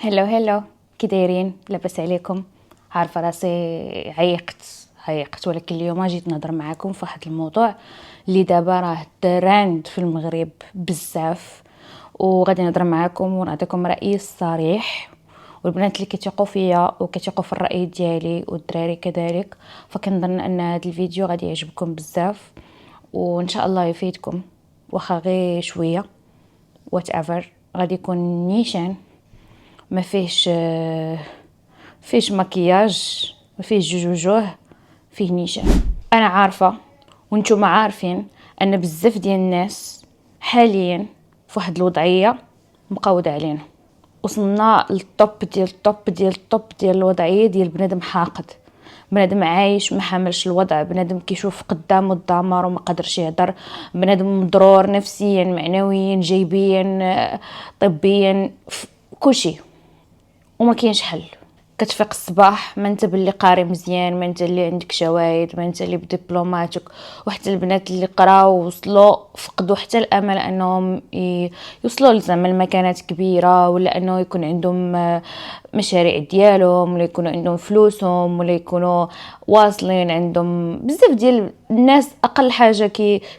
هلو هلو، كي دايرين؟ لاباس عليكم؟ عارفه راسي عيقت ولكن اليوم جيت نهضر معاكم في واحد الموضوع اللي دابا راه ترند في المغرب بزاف، وغادي نهضر معاكم ونعطيكم رايي الصريح. والبنات اللي كيثيقوا فيا وكيثيقوا في الراي ديالي والدراري كذلك، فكنظن ان هذا الفيديو غادي يعجبكم بزاف وان شاء الله يفيدكم، واخا غير شويه. whatever غادي يكون نيشان، ما فيش مكياج، ما فيش جوج وجوه، فيه نيشان. انا عارفه وانتم عارفين ان بزاف ديال الناس حاليا في واحد الوضعيه مقوده علينا. وصلنا للطوب ديال الطوب ديال الطوب ديال الوضعيه ديال بنادم حاقد، بنادم عايش ما حاملش الوضع، بنادم كيشوف قدامه الدمار وما قادرش يهضر، بنادم مضرور نفسيا معنويا جيبيا طبيا كلشي، وما كاينش حل. كتفيق الصباح ما انت باللي قاري مزيان، ما انت اللي عندك شواهد، ما انت اللي بدبلوماتك. وحتى البنات اللي قراو وصلوا فقدوا حتى الامل انهم يوصلوا لزعما المكانات كبيره، ولا انه يكون عندهم مشاريع ديالهم، ولا يكونوا عندهم فلوسهم، ولا يكونوا واصلين. عندهم بزاف ديال الناس اقل حاجه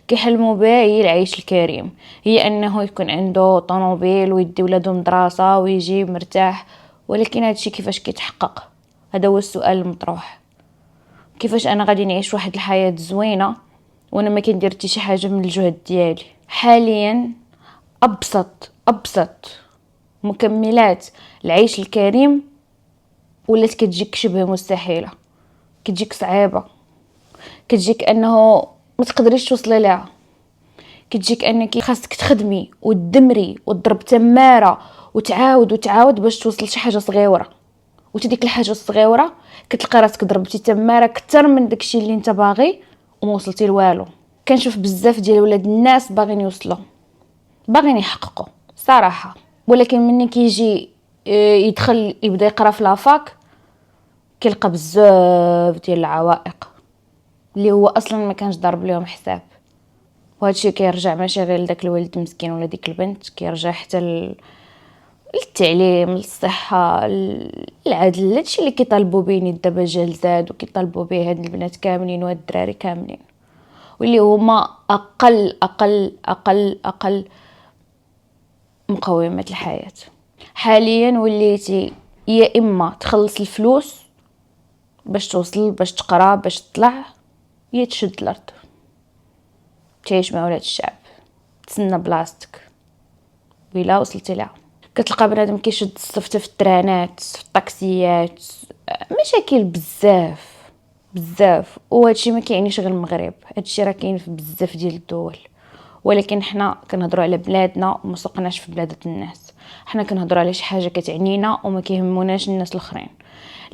كيحلموا بها هي العيش الكريم، هي انه يكون عنده طوموبيل ويدي ولادهم مدرسه ويجي مرتاح. ولكن هادشي كيفاش كيتحقق؟ هذا هو السؤال المطروح. كيفاش انا غادي نعيش واحد الحياه زوينه وانا ما كندير حتى شي حاجه من الجهد ديالي؟ حاليا ابسط مكملات العيش الكريم ولات كتجيك شبه مستحيله، كتجيك صعيبه، كتجيك انه ما تقدريش توصلي لها، كتجيك انك خاصك تخدمي وتدمري وتضرب تماره وتعاود باش توصل شي حاجه صغيره. وتديك الحاجه الصغيره كتلقى راسك ضربتي تماره اكثر من داكشي اللي انت باغي وما وصلتي لوالو. كنشوف بزاف ديال ولاد الناس باغيين يوصلوا، باغيين يحققوا صراحه، ولكن مني كيجي يدخل يبدا يقرا في لافاك كيلقى بزاف ديال العوائق اللي هو اصلا ما كانش ضارب لهم حساب. وهادشي كيرجع ماشي غير لداك الولد مسكين ولا ديك البنت، كيرجع حتى التعليم، الصحه، العدل، هادشي اللي كيطالبوا به نيت دابا جيل زاد وكيطالبوا به هاد البنات كاملين وهاد الدراري كاملين، واللي هما اقل مقومات الحياه. حاليا وليتي يا اما تخلص الفلوس باش توصل، باش تقرا، باش تطلع، يا تشد الارض تعيش مع ولاد الشعب، تسنى بلاصتك ويلا وصلتي لها. كتلقى بنادم كيشد الصفته في الترانات، في الطاكسيات، مشاكل بزاف. وهادشي ما كيعنيش غير المغرب، هادشي راه كاين في بزاف ديال الدول. ولكن حنا كنهضروا على بلادنا وما سوقناش في بلاد الناس. حنا كنهضروا على شي حاجه كتعنينا وما كيهموناش الناس الاخرين.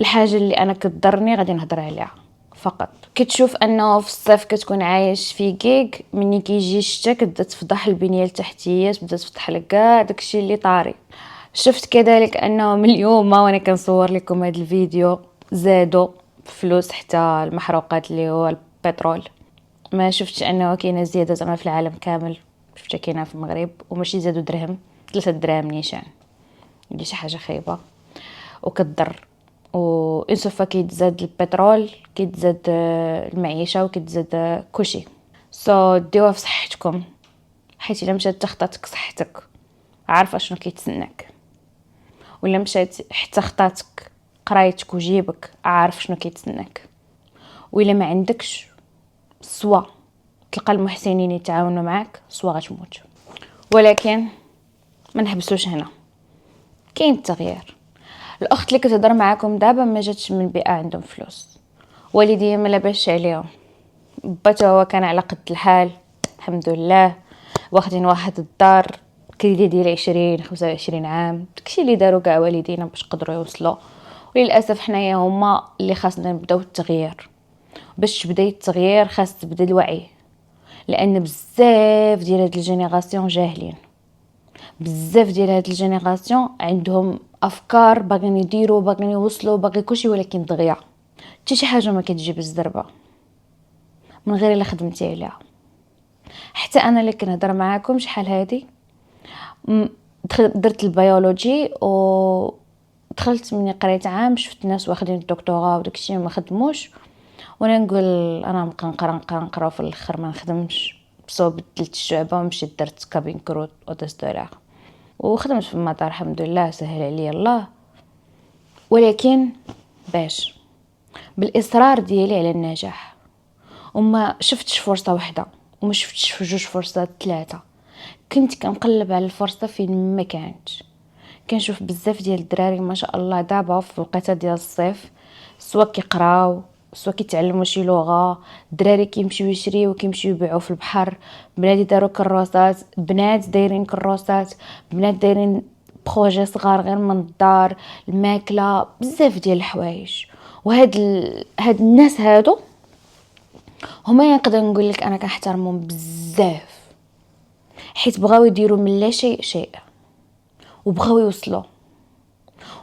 الحاجه اللي انا كضرني غادي نهضر عليها فقط. كتشوف انه في الصيف كتكون عايش في كيك، مني كيجي الشتا كتبدا تفضح البنيه التحتيه، تبدا تفضح لك كاع داكشي اللي طاري. شفت كذلك انه من اليوم وانا كنصور لكم هذا الفيديو زادوا فلوس حتى المحروقات اللي هو البترول. ما شفتش انه كاينه زياده زعما في العالم كامل، شفتها كاينه في المغرب، وماشي زادوا درهم، 3 دراهم نيشان، اللي شي حاجه خايبه وكتضر. وانسوفا كيتزاد البترول كيتزاد المعيشه وكيتزاد كلشي. ديوها في صحتكم، حيت الا مشات تخطاتك صحتك عارفه شنو كيتسناك، ولا مشات حتى خطاتك قرايتك وجيبك عارف شنو كيتسناك. وإلا ما عندكش سوا تلقى المحسنين يتعاونوا معاك، سوا غتموت. ولكن ما نحبسوش هنا، كاين التغيير. الاخت اللي كتهضر معاكم دابا ما جاتش من بيئه عندهم فلوس، والديا ما لاباش عليهم، با هو كان على قد الحال الحمد لله، واخدين واحد الدار كريدي ديال 20-25 عام، داكشي اللي داروا كاع والدينا باش قدروا يوصلوا. وللاسف حنايا هما اللي خاصنا نبداو التغيير. باش تبدا التغيير خاص تبدا الوعي، لان بزاف ديال هاد الجينيراسيون جاهلين، بزاف ديال هاد الجينيراسيون عندهم افكار باغيين يديروا، باغيين يوصلوا، باغي كلشي، ولكن دغيا حتى شي حاجه ما كتجي بالزربه من غير الا خدمتي عليها. حتى انا اللي كنهضر معاكم شحال هادي درت البيولوجي دخلت مني قريت عام، شفت ناس واخدين الدكتوراه وداكشي ما خدموش، وانا نقول انا نبقى نقرا وفي الاخر ما نخدمش. بصوب بدلت الشعبه ومشيت درت كابين كروت ودستوراه، وخدمت في المطار الحمد لله، سهل عليا الله. ولكن باش بالاصرار ديالي على النجاح، وما شفتش فرصه واحده وما شفتش في جوج فرصات، 3. كنت كنقلب على الفرصه فين ما كانت. كنشوف بزاف ديال الدراري ما شاء الله دابا في الوقيته ديال الصيف سوا كيقراو سوا كيتعلموا شي لغه، الدراري كيمشيو يشريو وكيمشيو يبيعوا في البحر، بنادي داروا كروسات، بنات دايرين كروسات، بنات دايرين بروجي صغار غير من الدار، الماكله، بزاف ديال الحوايج. هاد الناس هادو هما يقدر نقول لك انا كنحترمهم بزاف، حيت بغاو يديروا من لا شيء شيء وبغاو يوصلوا،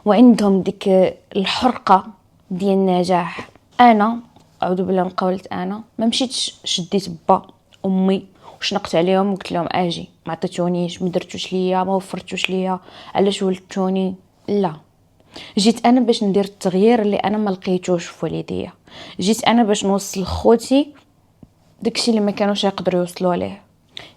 وعندهم ديك الحرقه ديال النجاح. انا اعوذ بالله من قولة انا ما مشيتش شديت با امي وشنقت عليهم وقلت لهم اجي ما عطيتونيش، ما درتوش ليا، ما وفرتوش ليا، علاش ولدتوني؟ لا، جيت انا باش ندير التغيير اللي انا ما لقيتوش في والديا. جيت انا باش نوصل خوتي داكشي اللي ما كانوش يقدروا يوصلوا ليه.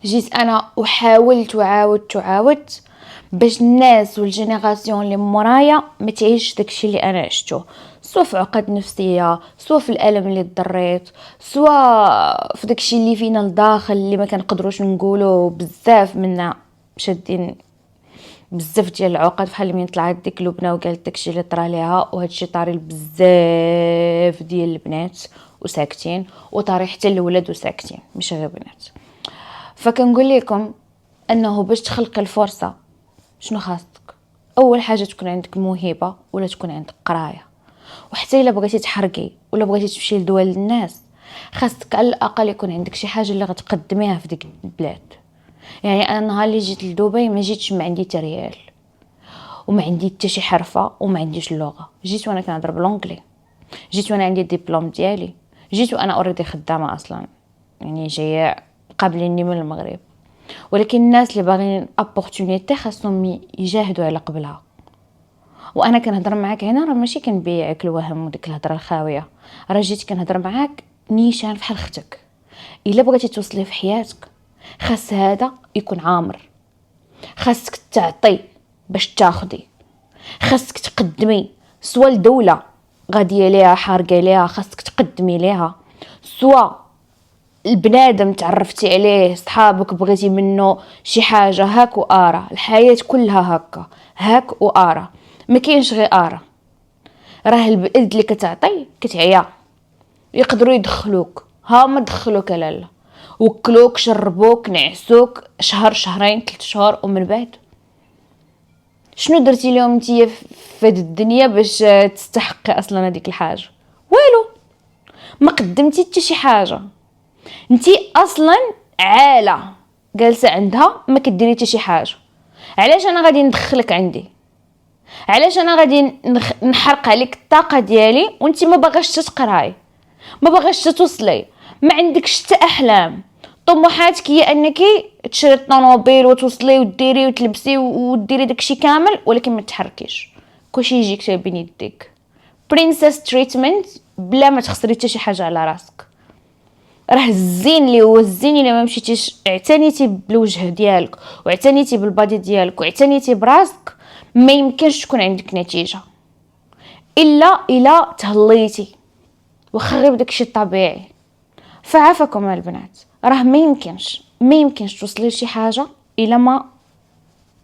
جيت انا وحاولت وعاودت باش الناس والجينيراسيون اللي مورايا ما تعيش داكشي اللي انا عشته، سواء في عقد نفسيه، سواء في الالم اللي ضريت، سواء في داكشي اللي فينا لداخل اللي ما كنقدروش نقولوا. بزاف منا شادين بزاف ديال العقد، بحال من طلعت ديك لبنى وقالت داكشي اللي طرا ليها، وهادشي طاري بزاف ديال البنات وساكتين، وطاري حتى الولاد وساكتين مش غير بنات. فكنقول لكم انه باش تخلق الفرصه شنو خاصك؟ اول حاجه تكون عندك موهبه ولا تكون عندك قرايه. وحتى الا بغيتي تحرقي ولا بغيتي تمشي لدول الناس، خاصك على الاقل يكون عندك شي حاجه اللي غتقدميها في ديك البلاد. يعني انا نهار اللي جيت لدبي ما جيتش ما عندي حتى ريال، وما عندي حتى شي حرفه، وما عنديش اللغه. جيت وانا كنهضر بالانجلي، جيت وانا عندي الدبلوم ديالي، جيت وانا اوريدي خدامه اصلا، يعني جايه قابليني من المغرب. ولكن الناس اللي باغيين opportunity خاصهم يجاهدوا على قبلها. وانا كنهضر معاك هنا راه ماشي كنبيعك الوهم وديك الهضره الخاويه، راه جيت كنهضر معاك نيشان بحال اختك. الا بغيتي توصلي في حياتك خاص هذا يكون عامر، خاصك تعطي باش تاخدي، خاصك تقدمي سواء الدوله غاديه ليها حارقه ليها خاصك تقدمي ليها، سواء البنادم تعرفتي عليه صحابك بغيتي منه شي حاجه، هاك وارا الحياه كلها هكا، هاك وارا، ما كاينش غير ارا. راه البلد اللي كتعطي كتعيا، يقدروا يدخلوك، ها ما دخلوك لالا، وكلوك شربوك نعسوك شهر شهرين 3 شهور، ومن بعد شنو درتي لهم نتيا في هاد الدنيا باش تستحقي اصلا هذيك الحاجه؟ والو، ما قدمتي حتى شي حاجه. انتي اصلا عاله جالسه عندها ما كديري حتى شي حاجه. علاش انا غادي ندخلك عندي؟ علاش انا غادي نحرق عليك الطاقه ديالي وانتي ما باغاش تقراي، ما باغاش توصلي، ما عندكش حتى احلام؟ طموحاتك هي انك تشري الطوموبيل وتوصلي وديري وتلبسي وديري داكشي كامل، ولكن ما تحركيش، كلشي يجيك تا بين يديك، برنسس تريتمنت بلا ما تخسري حتى شي حاجه على راسك. راه الزين اللي هو الزين اللي ما مشيتيش اعتنيتي بالوجه ديالك واعتنيتي بالبادي ديالك واعتنيتي براسك، ما يمكنش تكون عندك نتيجه الا تهليتي واخا غير داكشي الطبيعي. فعافاكم البنات، راه ما يمكنش توصلي لشي حاجه الا ما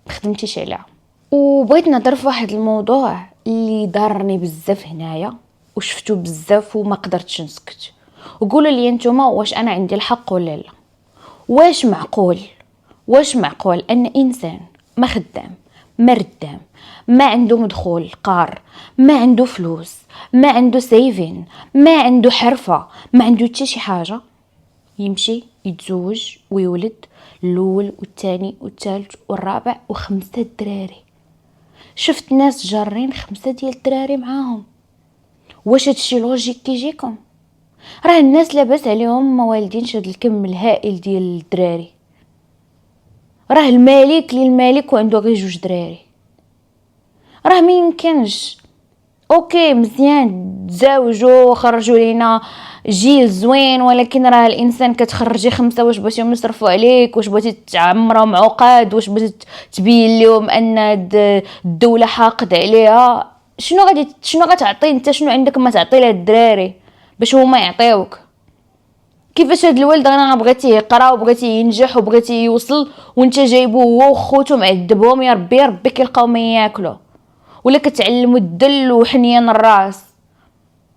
خدمتيش عليها. وبغيت نهضر في واحد الموضوع اللي ضرني بزاف هنايا وشفتو بزاف وما قدرتش نسكت. وقولوا لي نتوما واش انا عندي الحق ولا لا؟ واش معقول ان انسان ما خدام، ما ردام، ما عنده مدخول قار، ما عنده فلوس، ما عنده سيفين، ما عنده حرفه، ما عنده حتى شي حاجه، يمشي يتزوج ويولد الاول والثاني والثالث والرابع و5 دراري؟ شفت ناس جارين 5 ديال الدراري معاهم. واش هادشي لوجيك كيجيكم؟ راه الناس لاباس عليهم ما والدينش هاد الكم الهائل ديال الدراري. راه الملك للملك وعنده غير 2 دراري. راه ما يمكنش. اوكي مزيان تزاوجوا خرجوا لينا جيل زوين، ولكن راه الانسان كتخرجي 5 واش بغيتيهم يصرفوا عليك، واش بغيتي تعمرهم عقد، واش بغيتي تبين لهم ان الدوله حاقد عليها. شنو غتعطي انت؟ شنو عندك ما تعطي لهاد الدراري باش هما يعطيوك؟ كيفاش هاد الولد انا بغيتيه يقرا وبغيتيه ينجح وبغيتيه يوصل، وانت جايبو هو وخوتو معذبهم؟ يا ربي يا ربي كيلقاو ما ياكلوا، ولا كتعلموا الدل وحنيان الراس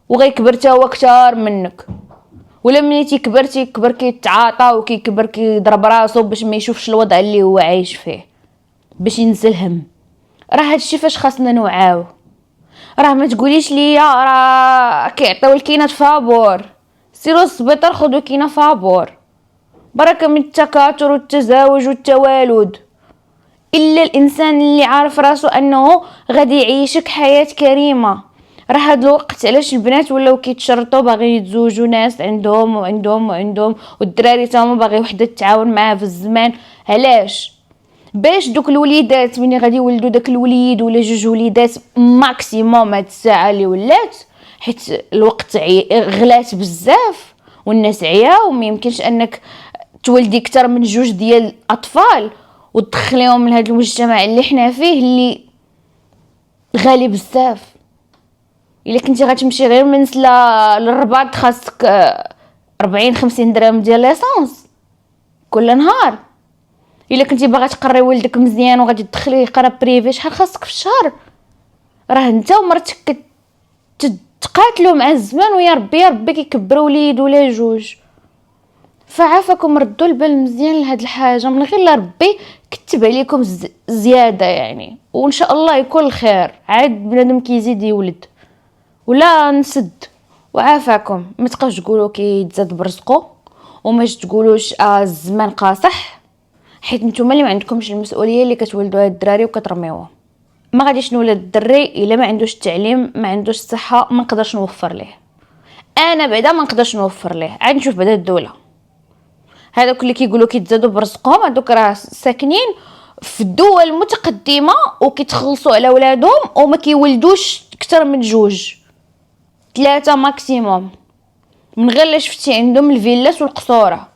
وغيكبر تا هو كتار منك، ولا ملي تيكبر كيتعاطى وكيكبر كيضرب راسو باش ما يشوفش الوضع اللي هو عايش فيه، باش ينسى الهم. راه هادشي فاش خاصنا نوعاو. راه ما تقوليش ليا راه كيعطيو الكينات فابور، سيروا للسبيطار خذوا كينه فابور، بركه من التكاثر والتزاوج والتوالد. الا الانسان اللي عارف راسو انه غادي يعيشك حياه كريمه. راه هاد الوقت علاش البنات ولاو كيتشرطوا باغي يتزوجوا ناس عندهم والدراري تاهما باغي وحده تتعاون معاه في الزمان. علاش؟ باش دوك الوليدات ملي غادي يولدوا داك الوليد ولا 2 وليدات ماكسيموم هاد الساعه اللي ولات، حيت الوقت غلات بزاف والناس عياو، وما يمكنش انك تولدي اكثر من 2 ديال الاطفال وتدخليهم لهذا المجتمع اللي حنا فيه اللي غالي بزاف. الا كنتي غتمشي غير من سلا للرباط خاصك 40-50 درهم ديال ليسانس كل نهار. الا كنتي باغا تقري ولدك مزيان وغادي تدخليه يقرا بريفي، شحال خاصك في الشهر؟ راه انت ومرتك تقاتلوا مع الزمان، ويا ربي يا ربي كيكبروا وليد ولا 2. فعافاكم ردوا البال مزيان لهاد الحاجه، من غير لا ربي كتب عليكم زياده يعني، وان شاء الله يكون الخير. عاد بنادم كيزيد يولد ولا نسد. وعافاكم ما تبقاوش تقولوا كيتزاد برزقو، وما تقولوش الزمان قاصح، حيت نتوما اللي ما عندكمش المسؤوليه اللي كتولدوا هاد الدراري وكترميوهم. ما غاديش نولد الدري الا ما عندوش التعليم، ما عندوش الصحه، ما نقدرش نوفر ليه. انا بعدا ما نقدرش نوفر ليه. عاد نشوف بعدا الدوله، هذوك اللي كيقولوا كيتزادوا برزقهم هذوك راه ساكنين في الدول المتقدمه وكيتخلصوا على ولادهم وما كيولدوش اكثر من 2-3 ماكسيموم، من غير لا شفتي عندهم الفيلات والقصوره.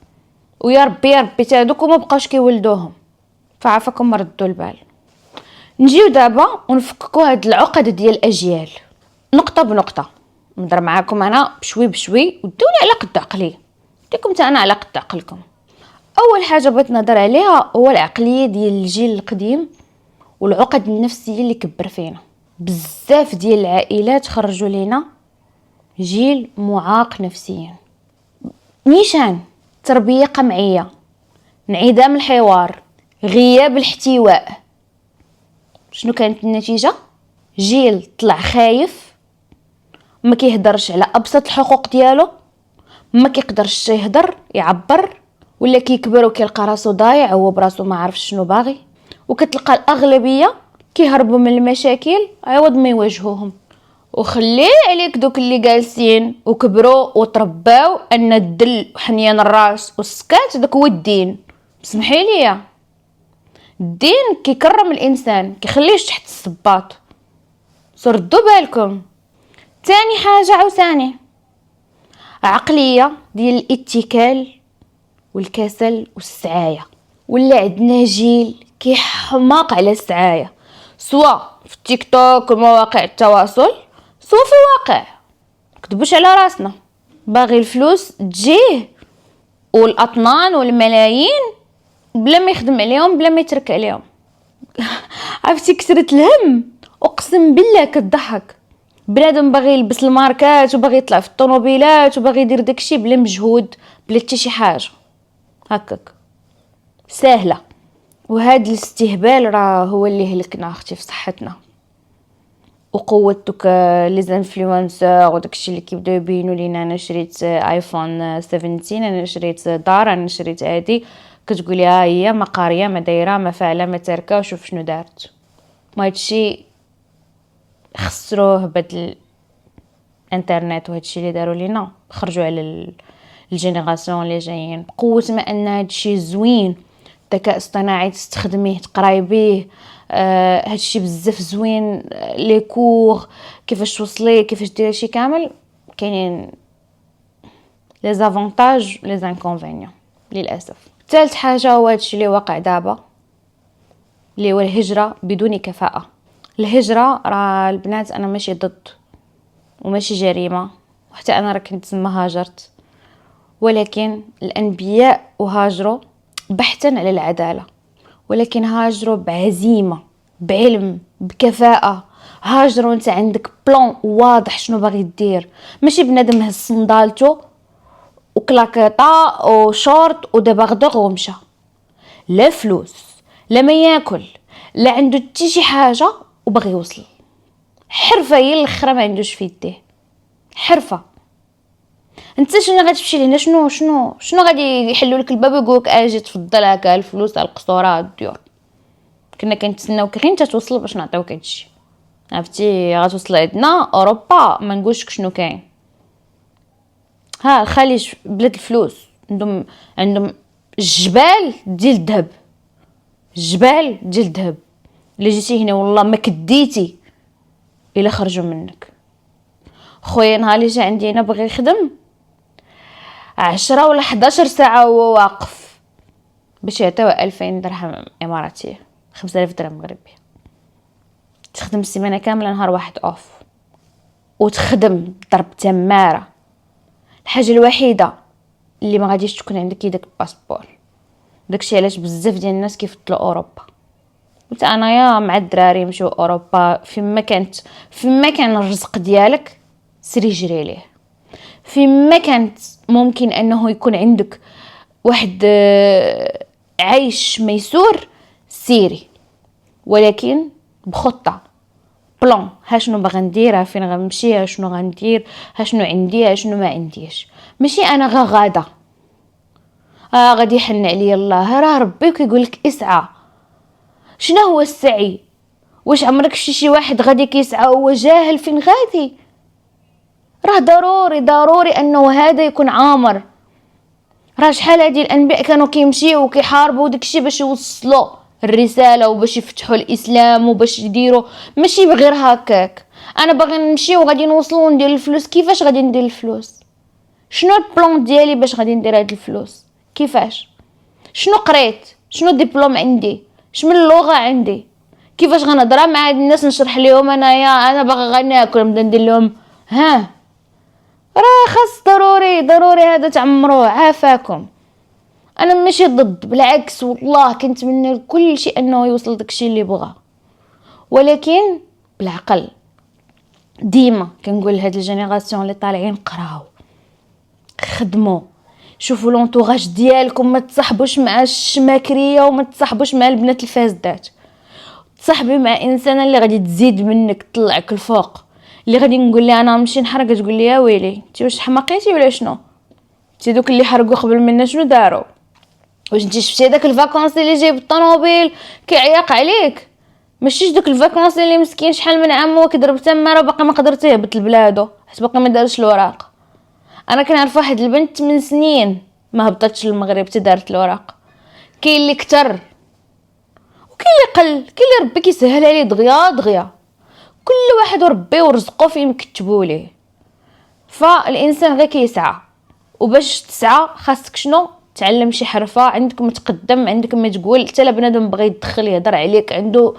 ويا ربي يا ربي تا هذوك ما بقاوش كيولدوهم. فعافاكم ردوا البال. نجيو دابا ونفككوا هاد العقد ديال الاجيال نقطه بنقطه. نضرب معاكم انا بشوي بشوي ودوني على قد عقلي، ديكم حتى انا على قد عقلكم. اول حاجه بغيت نهضر عليها هو العقليه ديال الجيل القديم والعقد النفسيه اللي كبر فينا. بزاف ديال العائلات خرجوا لينا جيل معاق نفسيا. نيشان تربيه قمعيه، انعدام الحوار، غياب الاحتواء. شنو كانت النتيجه؟ جيل طلع خايف، ما كيهدرش على ابسط الحقوق ديالو، ما كيقدرش يهدر يعبر، ولا كيكبر وكيلقى راسو ضايع هو براسو ما عارفش شنو باغي. وكتلقى الاغلبيه كيهربوا من المشاكل عوض ما يواجهوهم. وخلي عليك دوك اللي جالسين وكبروا وترباو ان الدل وحنيان الراس والسكات داك هو الدين. سمحي لي، الدين كيكرم الانسان كيخليهش تحت الصباط. سردوا بالكم. تاني حاجه عاوتاني عقليه ديال الاتكال والكسل والسعايه. ولا عندنا جيل كيحماق على السعايه، سواء في التيك توك ومواقع التواصل سواء في الواقع. كتبوش على راسنا، باغي الفلوس تجيه والاطنان والملايين بلا ما يخدم عليهم بلا ما يترك عليهم. عرفتي كثرة الهم اقسم بالله كتضحك. بنادم باغي يلبس الماركات وباغي يطلع في الطوموبيلات وباغي يدير داكشي بلا مجهود بلا حتى شي حاجه هكاك سهله. وهاد الاستهبال راه هو اللي هلكنا اختي في صحتنا. وقوه دوك لي زانفلونسور وداكشي اللي كيبداو يبينوا لينا انا شريت ايفون 17، انا شريت دار، انا شريت هادي، كتقولي ها هي ما قاريه ما دايره ما فاعله ما تاركه وشوف شنو دارت. ما هادشي خسروه بهاد الانترنت وهادشي اللي داروا لينا. خرجوا على الجينيراسيون اللي جايين بقوه ما ان هادشي زوين الذكاء الاصطناعي تستخدميه تقراي بيه. هادشي بزاف زوين. لي كور كيفاش توصلي كيفاش ديري شي كامل. كاينين لي زافونتاج لي زانكونفينيون للاسف. ثالث حاجه هو هادشي اللي واقع دابا اللي هو الهجره بدون كفاءه. الهجره راه البنات انا ماشي ضد وماشي جريمه، وحتى انا راه كنت تما هاجرت، ولكن الانبياء وهاجروا بحثا على العداله، ولكن هاجروا بعزيمه بعلم بكفاءه. هاجروا انت عندك بلان واضح شنو باغي دير، ماشي بنادم هز صندالته وكلاكيطه وشورت ودابا غدغ ومشى. لا فلوس لا ما ياكل لا عنده حتى شي حاجه وباغي يوصل. حرفه هي الاخرى ما عندوش في يديه حرفه. انت شنو غتمشي لهنا شنو غادي يحلوا لك الباب ويقولك اجي تفضل هكا الفلوس على القصوره الديور. كنا كنتسناوك غير انت توصل باش نعطيوك هادشي. عرفتي غتوصل عندنا اوروبا ما نقولش شنو كاين. ها الخليج بلاد الفلوس عندهم الجبال ديال الذهب، الجبال ديال الذهب. اللي جيتي هنا والله ما كديتي الا خرجوا منك. خويا نهار اللي جا عندي هنا بغى يخدم 10 ولا 11 ساعه هو واقف باش يعطيو 2000 درهم اماراتيه، 5000 درهم مغربي. تخدم السيمانه كامله نهار واحد اوف وتخدم ضرب تماره. الحاجه الوحيده اللي ما غاديش تكون عندك هي داك الباسبور. داكشي علاش بزاف ديال الناس كيفضلوا اوروبا. قلت انايا مع الدراري نمشيو اوروبا فيما كان الرزق ديالك سيري جري ليه. فيما كانت ممكن انه يكون عندك واحد عيش ميسور سيري، ولكن بخطه بلان. ها شنو باغا ندير، فين غنمشي، ها شنو غندير، ها شنو عندي، ها شنو ما عنديش. ماشي انا غاده غادي يحن عليا الله. راه ربي كيقول لك اسعى. شنو هو السعي؟ واش عمرك شي واحد غادي كيسعى هو جاهل فين غادي؟ راه ضروري انه هذا يكون عامر. راه شحال هادي الانبياء كانوا كيمشيو وكيحاربوا داكشي باش يوصلوا الرساله وباش يفتحوا الاسلام وباش يديروا، ماشي بغير هكاك. انا باغي نمشي وغادي نوصلوا وندير الفلوس. كيفاش غادي ندير الفلوس؟ شنو البلان ديالي باش غادي ندير هاد الفلوس؟ كيفاش؟ شنو قريت؟ شنو دبلوم عندي؟ شنو اللغه عندي؟ كيفاش غنهضر مع هاد الناس نشرح لهم انا باغي غير ناكل نبدا ندير لهم راه خاص ضروري هذا تعمروه. عافاكم. انا ماشي ضد، بالعكس والله كنتمنى لكل شيء انه يوصل داكشي اللي بغاه، ولكن بالعقل. ديما كنقول لهاد الجينيراسيون اللي طالعين قراو خدموا، شوفوا لونطوراج ديالكم، ما تصاحبوش مع الشماكريه وما تصاحبوش مع البنات الفاسدات. تصاحبي مع انسانه اللي غادي تزيد منك تطلعك الفوق، اللي غادي نقول لي انا نمشي نحرق تقول لي يا ويلي انت واش حماقيتي ولا شنو؟ انت دوك اللي حرقوا قبل منا شنو داروا؟ واش انت شفتي داك الفاكونس اللي جاي بالطوموبيل كيعيق عليك؟ ماشي دوك الفاكونس اللي مسكين شحال من عام هو كيضرب تماره باقي ما قدرت يهبط لبلادو حيت باقي ما دارش الوراق. انا كنعرف واحد البنت 8 سنين ما هبطتش للمغرب حتى دارت الوراق. كاين اللي كتر وكاين اللي قل، كاين اللي ربي كيسهل عليه دغيا. كل واحد وربي ورزقه فين مكتبوا ليه. فالانسان غير كيسعى، وباش تسعى خاصك شنو؟ تعلم شي حرفه، عندك متقدم، عندك ما تقول. حتى لا بنادم بغى يدخل يهضر عليك عنده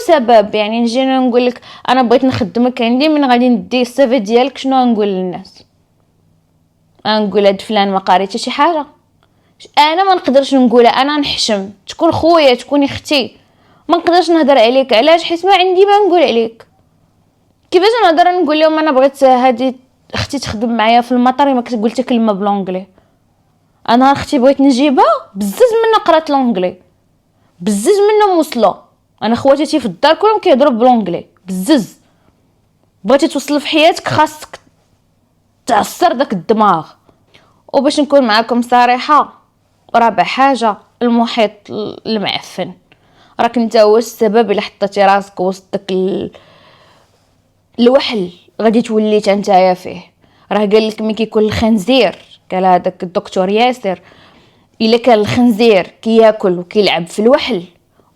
سبب. يعني نجينا نقول لك انا بغيت نخدمك عندي، من غادي ندي السيفي ديالك شنو نقول للناس؟ نقول هاد فلان ما قاريتش شي حاجه. انا ما نقدرش نقولها، انا نحشم. تكون خويا تكوني اختي ما نقدرش نهضر عليك. علاش؟ حيت ما عندي ما نقول عليك. كيفاش نقدر نقول لهم انا بغيت هذه اختي تخدم معايا في المطار ما كتقول حتى كلمه بلونجلي؟ انا اختي بغيت نجيبها بزز منها قرات لونجلي، بزز منهم وصلوا. انا خواتاتي في الدار كلهم كيهضروا بلونجلي بزز. بغيتي توصل في حياتك خاصك تعصر داك الدماغ. وباش نكون معاكم صريحه، رابع حاجه المحيط المعفن. راك انت هو السبب الا حطيتي راسك وسط داك الوحل غادي تولي نتايا فيه. راه قال لك ملي كيكون الخنزير، قال هذاك الدكتور ياسر، الا كان الخنزير كياكل وكيلعب في الوحل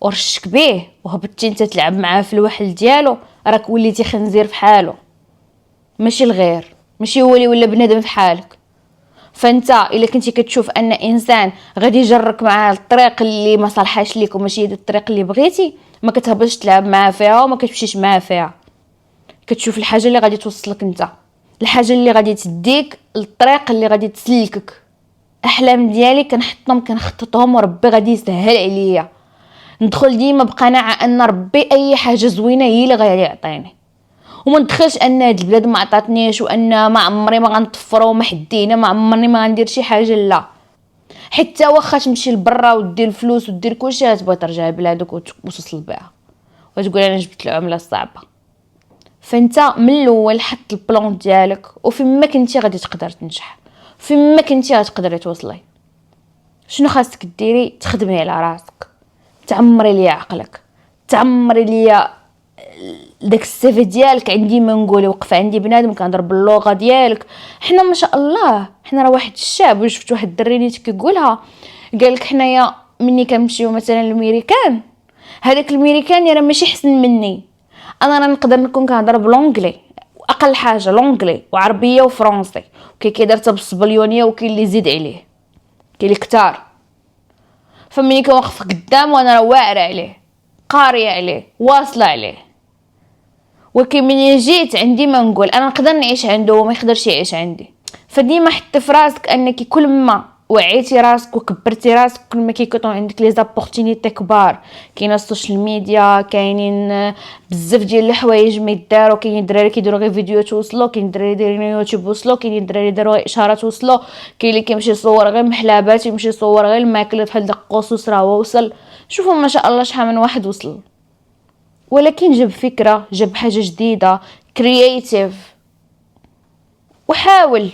ورشك بيه وهبطتي انت تلعب معاه في الوحل ديالو، راك وليتي خنزير فحالو، ماشي الغير، ماشي هو اللي ولا بنادم فحالك. فانت الا كنتي كتشوف ان انسان غادي يجرك معاه الطريق اللي ما صالحاش ليك وماشي هي الطريق اللي بغيتي، ما كتهبطش تلعب معاه فيها وما كتمشيش معاه فيها. كتشوف الحاجه اللي غادي توصلك انت، الحاجه اللي غادي تديك الطريق اللي غادي تسلكك. احلام ديالي كنحطهم كنخططهم وربي غادي يسهل عليا. ندخل ديما بقناعه ان ربي اي حاجه زوينه هي اللي غادي يعطيني، وما ندخلش ان هاد البلاد ما عطاتنيش وان ما عمري ما غنطفر وما حدينا ما عمرني ما غندير شي حاجه. لا، حتى واخا تمشي لبرا ودير الفلوس ودير كلشي غتبغي ترجع لبلادك وتوصل بها وتقول انا جبت العمله الصعبه. فانت من الاول حط البلان ديالك وفين ما كنتي غادي تقدر تنجح، فين ما كنتي غتقدري توصلي. شنو خاصك ديري؟ تخدمي على راسك، تعمري ليا عقلك، تعمري ليا داك السيفي ديالك. عندي ما نقول وقف عندي بنادم كنهضر باللغه ديالك. حنا ما شاء الله حنا راه واحد الشعب. وشفت واحد الدري نيت كيقولها، قالك حنايا مني كنمشيو مثلا الميريكان، هذاك الميريكان راه ماشي حسن مني، انا راه نقدر نكون كنهضر بالونجلي اقل حاجه لونجلي وعربيه وفرنسي، وكاين كيدير بالسبليونيه وكاين اللي يزيد عليه، كاين اللي كتار. فمني كنوقف قدام وانا راه واعره عليه قاريه عليه واصله عليه. ولكن من جيت عندي ما نقول انا نقدر نعيش عنده وما يقدرش يعيش عندي. فديما حط في راسك انك كل ما وعيتي راسك وكبرتي راسك كل ما كيكونوا عندك لي زابورتينيتي كبار. كاين السوشيال ميديا، كاينين بزاف ديال الحوايج ما يداروا، كاين الدراري كيديروا غير فيديو توصلوا، كاين الدراري دايرين يوتيوب وصلوا، كاين الدراري داروا اشارات وصلوا، كاين اللي كيمشي يصور غير محلابات، يمشي يصور غير الماكله بحال داك القصوص راه وصل. شوفوا ما شاء الله شحال من واحد وصل، ولكن جاب فكرة، جاب حاجة جديدة كرياتيف وحاول.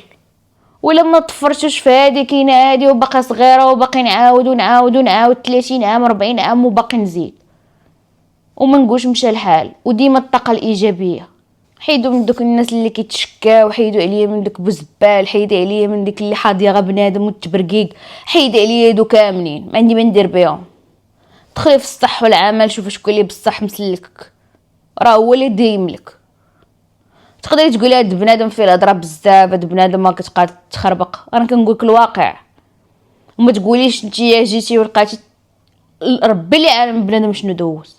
ولما طفرتوش في هادي كاينه هادي وباقا صغيره وباقي نعاود 30 عام 40 عام وباقي نزيد وما نقولش مشى الحال. وديما الطاقه الايجابيه. حيدوا من دوك الناس اللي كيتشكاو، حيدوا عليا من داك بوزبال، حيدوا عليا من ديك اللي حاضيه غا بنادم والتبرقيق، حيدوا عليا هادو كاملين ما عندي ما ندير بهم. دخلي في الصح والعمل، شوف شكون اللي بصح مسلكك، راه هو اللي دايم لك. تقدري تقولي هاد بنادم فيه الهضره بزاف، هاد بنادم ما كتبقى تخربق، انا كنقولك الواقع. وما تقوليش نتيا جيتي ولقيتي، ربي اللي عالم بنادم شنو دوز،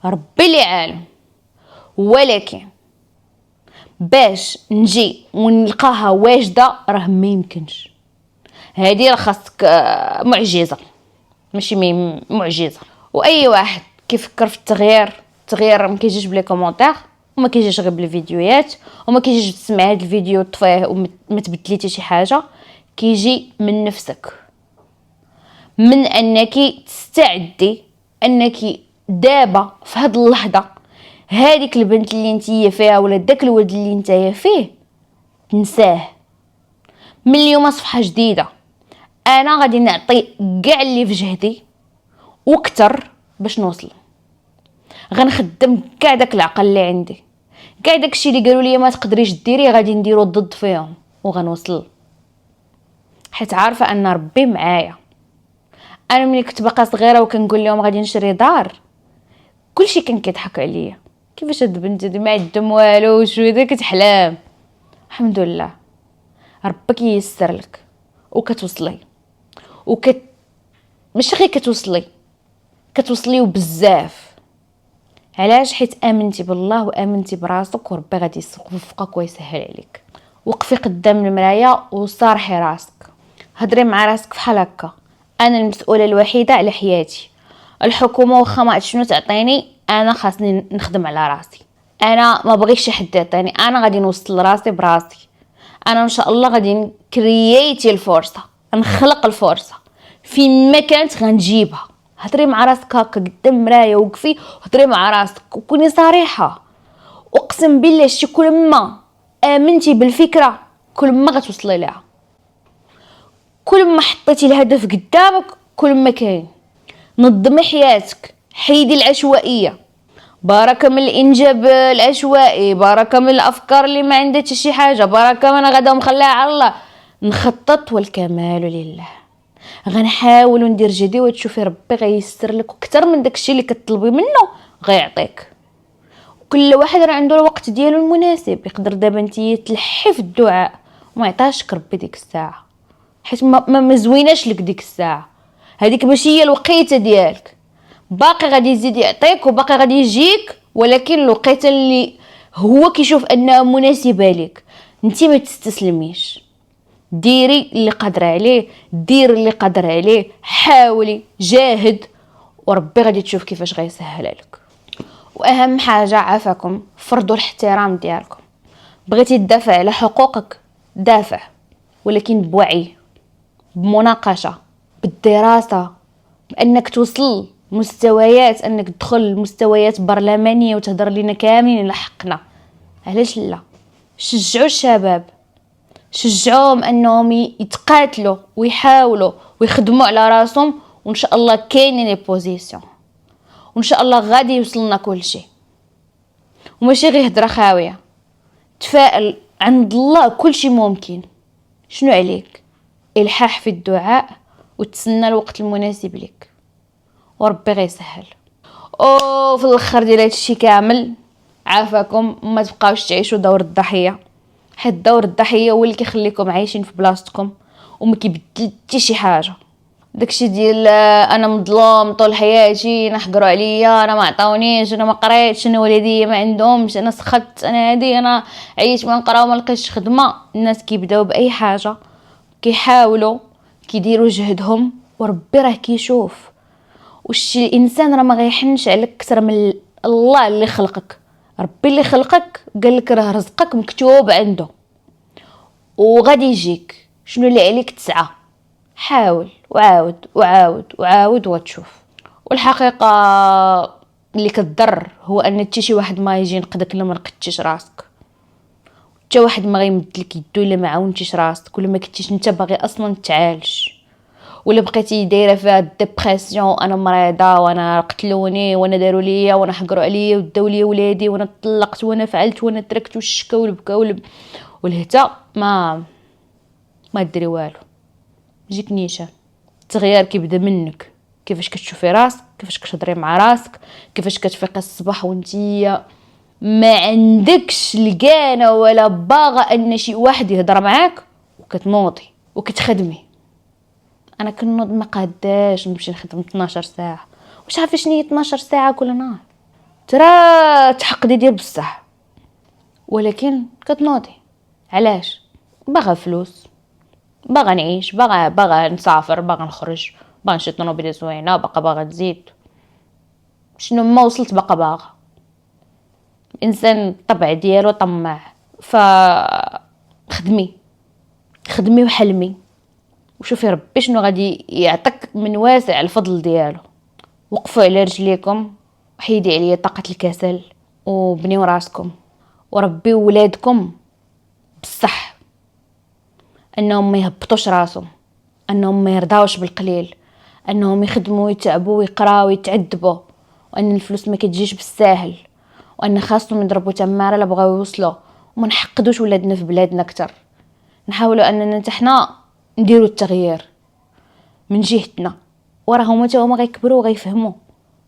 ربي اللي عالم. ولكن باش نجي ونلقاها واجده راه ما يمكنش. هادي راه خاصك معجزه، ماشي معجزه. واي واحد كيفكر في التغيير ما كيجيش بلي كومونتير، وما كيجيش غير بالفيديوهات، وما كيجيش تسمع هذا الفيديو طفيه وما تبدلي حتى شي حاجه. كيجي من نفسك، من انك تستعدي انك دابا في هاد اللحظه هذيك البنت اللي نتيا فيها ولا داك الولد اللي نتايا فيه تنساه. من اليوم صفحه جديده. انا غادي نعطي كاع اللي في جهدي وكتر باش نوصل. غنخدم كاع داك العقل اللي عندي، كاع داكشي اللي قالوا لي ما تقدريش ديري غادي نديرو ضد فيهم وغنوصل، حيت عارفه ان ربي معايا. انا ملي كنت باقا صغيره وكنقول لهم غادي نشري دار، كلشي كان كيضحك عليا. كيفاش هاد البنت هادي ما عندها والو شويه كتحلم؟ الحمد لله ربي كييسر لك وكتوصلي ماشي غير كتوصلي وبزاف. علاش؟ حيت امنتي بالله وامنتي براسك وربي غادي يوفقك ويسهل عليك. وقفي قدام المرايه وصارحي راسك، هضري مع راسك بحال هكا: انا المسؤوله الوحيده على حياتي. الحكومه واخا ما شنو تعطيني، انا خاصني نخدم على راسي. انا ما بغيتش شي حد يعطيني، انا غادي نوصل راسي براسي. انا ان شاء الله غادي نكرييتي الفرصه، نخلق الفرصه فين ما كانت غنجيبها. هضري مع راسك هكا قدام مرايه، وقفي هضري مع راسك وكوني صريحه. اقسم بالله شي كل ما امنتي بالفكره كل ما غتوصلي لها، كل ما حطيتي الهدف قدامك كل ما كاين. نظمي حياتك، حيدي العشوائيه، بركه من الانجاب العشوائي، بركه من الافكار اللي ما عندها شي حاجه، بركه من غدا مخليها على الله. نخطط والكمال لله. غنحاول وندير جهدي وتشوفي ربي غيسر لك اكثر من داكشي اللي كتطلبي منه غيعطيك. كل واحد راه عنده الوقت ديالو المناسب. يقدر دابا نتي تلحي في الدعاء وما يعطاش ربي ديك الساعه، حيت ما زويناش لك ديك الساعه هذيك، ماشي هي الوقيته ديالك. باقي غادي يزيد يعطيك وباقي غادي يجيك، ولكن الوقيته اللي هو كيشوف انها مناسبه لك. انت ما تستسلميش، ديري اللي قادره عليه، دير اللي قادر عليه، حاولي، جاهد، وربي غادي تشوف كيفاش غيسهلها لك. واهم حاجه عافاكم، فرضوا الاحترام ديالكم. بغيتي تدافع على حقوقك دافع، ولكن بوعي، بمناقشه، بالدراسه، بانك توصل مستويات، انك تدخل مستويات برلمانيه وتهضر لينا كاملين على حقنا. علاش لا؟ شجعوا الشباب، شجعوهم انهم يتقاتلوا ويحاولوا ويخدموا على راسهم، وان شاء الله كاينين لي بوزيسيون، وان شاء الله غادي يوصلنا كل شيء، وماشي غير هضره خاويه. تفائل، عند الله كل شيء ممكن. شنو عليك؟ الحاح في الدعاء وتسنى الوقت المناسب لك، وربي غيسهل. في الاخر ديال هادشي كامل عافاكم، ما تبقاوش تعيشوا دور الضحيه، حيت دور الضحيه هو اللي كيخليكم عايشين في بلاصتكم وما كيبدل حتى شي حاجه. داكشي ديال انا مظلوم طول حياتي، نحقروا عليا، انا ما عطاونيش، انا ما قريتش، انا والديا ما عندهمش، انا سخت، انا هادي، انا عييت من نقرا وما لقيتش خدمه. الناس كيبداو باي حاجه، كيحاولوا، كيديروا جهدهم، وربي راه كيشوف. وشي الانسان راه ما غيحنش عليك اكثر من الله اللي خلقك. ربي اللي خلقك قال لك راه رزقك مكتوب عنده وغادي يجيك. شنو اللي عليك؟ تسعى، حاول وعاود وعاود وعاود وتشوف. والحقيقه اللي كتضر هو ان حتى شي واحد ما يجي ينقدك الا ما نقدتيش راسك، حتى واحد ما غيمدلك يدو الا ما عاونتيش راسك، ولا ما كنتيش انت باغي اصلا تعالج، ولا بقيتي دايره فيها الديبرسيون، انا مريضه وانا قتلوني وانا داروا ليا وانا حقروا عليا وداو ليا ولادي وانا طلقت وانا فعلت وانا تركت والشكا والبكا والهتا، ما ديري والو. يجيك نيشان. التغيير كيبدا منك، كيفاش كتشوفي راسك، كيفاش كتهضري مع راسك، كيفاش كتفيقي الصباح وانتي ما عندكش الكانه ولا باغا ان شي واحد يهضر معاك، وكتنوضي وكتخدمي. انا كنوض ما قاداش نمشي نخدم 12 ساعه. واش عارفه شنو هي 12 ساعه كل نهار؟ ترى تحقدي ديال بصح، ولكن كتنوضي. علاش؟ باغا فلوس، باغا نعيش، باغا نسافر، باغا نخرج، باغا نشري طوموبيله زوينه، باغا نزيد. شنو ما وصلت باغا. الانسان الطبع ديالو طماع، خدمي وحلمي وشوفي ربي شنو غادي يعطيك من واسع الفضل ديالو. وقفوا على رجليكم، حيدي عليا طاقه الكسل، وبنيو راسكم، وربي ولادكم بصح، انهم ما يهبطوش راسهم، انهم ما يرضاوش بالقليل، انهم يخدموا ويتعبوا ويقراوا ويتعذبوا، وان الفلوس ما كتجيش بالساهل، وان خاصهم يضربوا تماره لا بغاو يوصلوا. وما نحقدوش ولادنا في بلادنا اكثر، نحاولوا اننا نحنا نديروا التغيير من جهتنا، وراه هما غيكبروا وغيفهموا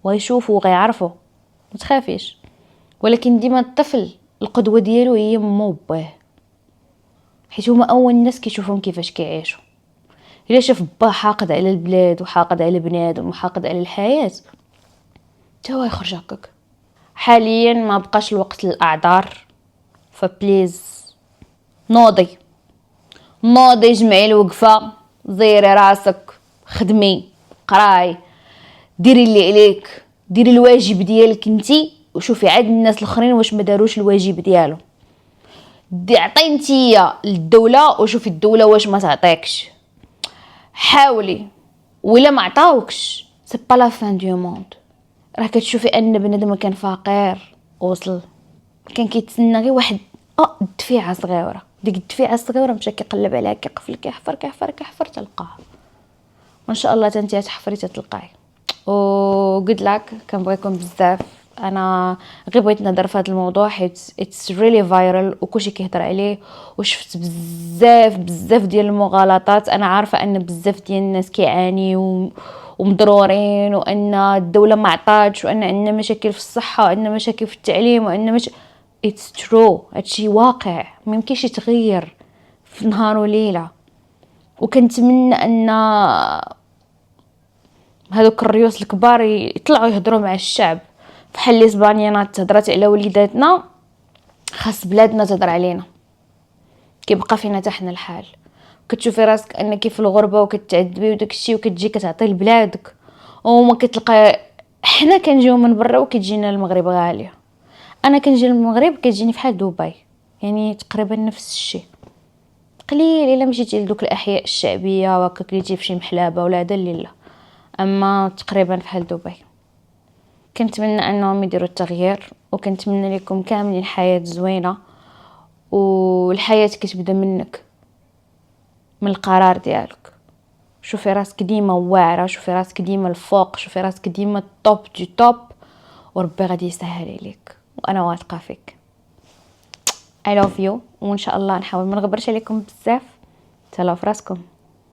وغيشوفوا وغيعرفوا. ما تخافيش، ولكن ديما الطفل القدوه ديالو هي ماما وباه، حيت هما اول الناس كيشوفهم كيفاش كيعيشوا. الا شاف با حاقد على البلاد وحاقد على بنادم وحاقد على الحياه، تا هو يخرج هكاك. حاليا ما بقاش الوقت للاعذار، فبليز نوضي جمعي الوقفه، زيري راسك، خدمي، قراي، ديري اللي عليك، ديري الواجب ديالك انتي، وشوفي عاد الناس الاخرين واش ما داروش الواجب ديالو. عطي انتيا للدوله وشوفي الدوله واش ما تعطيكش. حاولي، ولا ما عطاوكش سي با لا فان دو موند. راه كتشوفي ان بنادم كان فقير وصل، كان كيتسنى غير واحد دفيعه صغيره، ديك الدفيعه الصغيره مشى كيقلب عليها، كيقفل، كيحفر تلقاها. وان شاء الله تنتي تحفري تلقاي. و good luck، كنبغيكم بزاف. انا غير بغيت نهضر في هذا الموضوع حيت اتس ريلي فايرال وكلشي كيهضر عليه، وشفت بزاف ديال المغالطات. انا عارفه ان بزاف ديال الناس كيعانيو ومضرورين، وان الدوله ما عطاتش، وان عندنا مشاكل في الصحه، وعندنا مشاكل في التعليم، وان اتس ترو. هادشي واقع ما يمكنش يتغير في نهار وليله. وكنتمنى ان هذوك الريوس الكبار يطلعوا يهضروا مع الشعب، بحال الاسبانيانات تهضرات على وليداتنا، خاص بلادنا تهضر علينا. كيبقى فينا حتى حنا الحال، كتشوفي راسك انك في الغربه وكتعذبي وداكشي، وكتجي كتعطي لبلادك وما كتلقى. حنا كنجيو من برا وكتجينا المغرب غاليه. انا كنجي للمغرب كتجيني فحال دبي، يعني تقريبا نفس الشيء. قليل الا مشيتي لدوك الاحياء الشعبيه وهكا كليتي في شي محلابه ولا هذا اللي لا، اما تقريبا فحال دبي. كنتمنى انهم يديروا التغيير، وكنتمنى لكم كاملين حياه زوينه، والحياه كتبدا منك، من القرار ديالك. شوفي راسك ديما واعره، شوفي راسك ديما الفوق، شوفي راسك ديما الطوب دي توب، وربي غادي يسهل عليك، وانا واثقه فيك. I love you، وان شاء الله نحاول ما نغبرش عليكم بزاف. تهلاو في راسكم.